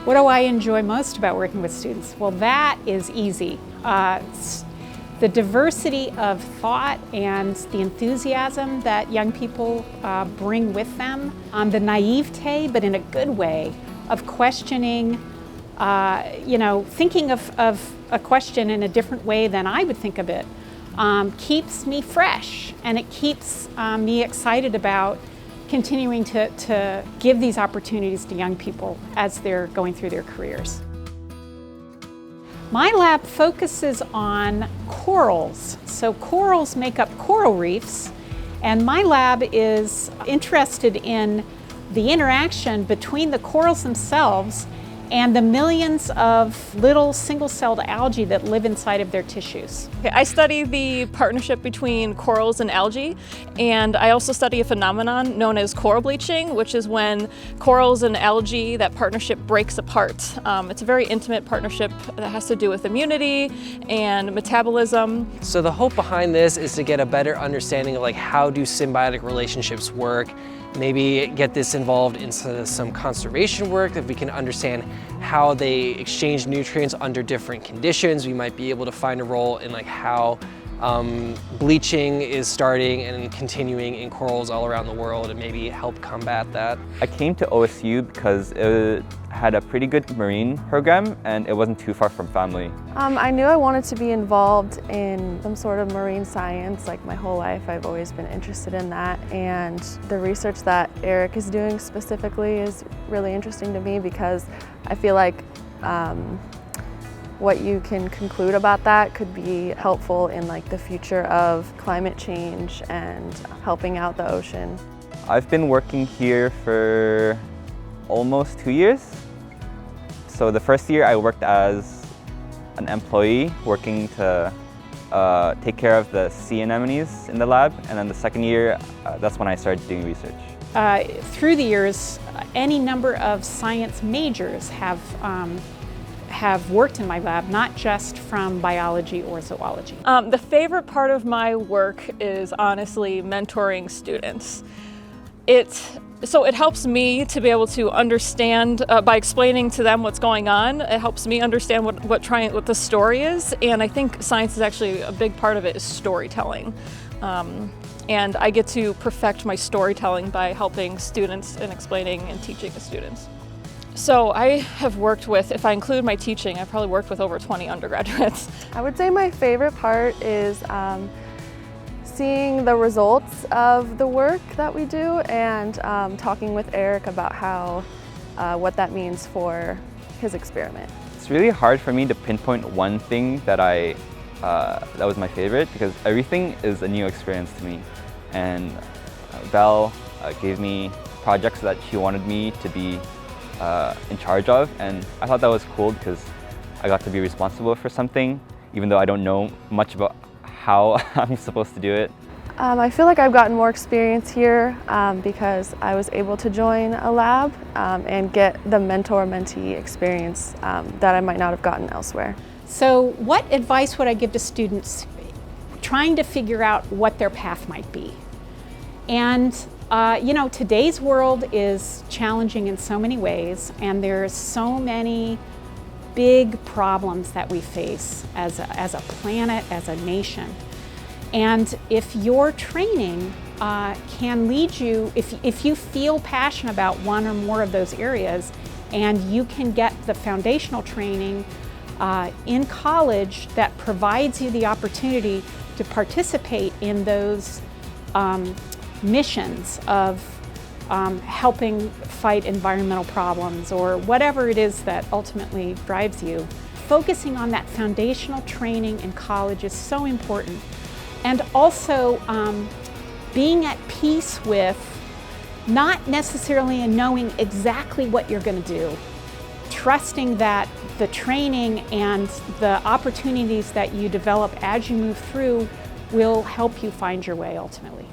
What do I enjoy most about working with students? Well, that is easy. The diversity of thought and the enthusiasm that young people bring with them, the naivete, but in a good way, of questioning, thinking of a question in a different way than I would think of it, keeps me fresh, and it keeps me excited about continuing to give these opportunities to young people as they're going through their careers. My lab focuses on corals. So corals make up coral reefs, and my lab is interested in the interaction between the corals themselves and the millions of little single-celled algae that live inside of their tissues. I study the partnership between corals and algae, and I also study a phenomenon known as coral bleaching, which is when corals and algae, that partnership breaks apart. It's a very intimate partnership that has to do with immunity and metabolism. So the hope behind this is to get a better understanding of how do symbiotic relationships work, maybe get this involved in some conservation work, if we can understand how they exchange nutrients under different conditions. We might be able to find a role in how bleaching is starting and continuing in corals all around the world, and maybe help combat that. I came to OSU because it had a pretty good marine program and it wasn't too far from family. I knew I wanted to be involved in some sort of marine science. My whole life I've always been interested in that, and the research that Eric is doing specifically is really interesting to me because I feel like what you can conclude about that could be helpful in the future of climate change and helping out the ocean. I've been working here for almost 2 years. So the first year I worked as an employee working to take care of the sea anemones in the lab, and then the second year that's when I started doing research. Through the years, any number of science majors have worked in my lab, not just from biology or zoology. The favorite part of my work is honestly mentoring students. So it helps me to be able to understand, by explaining to them what's going on, it helps me understand what the story is, and I think science is actually a big part of it is storytelling. And I get to perfect my storytelling by helping students and explaining and teaching the students. So I have worked with, if I include my teaching, I've probably worked with over 20 undergraduates. I would say my favorite part is seeing the results of the work that we do, and talking with Eric about what that means for his experiment. It's really hard for me to pinpoint one thing that was my favorite, because everything is a new experience to me. And Val gave me projects that she wanted me to be in charge of, and I thought that was cool because I got to be responsible for something, even though I don't know much about how I'm supposed to do it. I feel like I've gotten more experience here because I was able to join a lab and get the mentor-mentee experience that I might not have gotten elsewhere. So what advice would I give to students trying to figure out what their path might be? And today's world is challenging in so many ways, and there's so many big problems that we face as a planet, as a nation. And if your training can lead you, if you feel passionate about one or more of those areas, and you can get the foundational training in college that provides you the opportunity to participate in those missions of helping fight environmental problems or whatever it is that ultimately drives you. Focusing on that foundational training in college is so important. And also being at peace with not necessarily knowing exactly what you're going to do. Trusting that the training and the opportunities that you develop as you move through will help you find your way ultimately.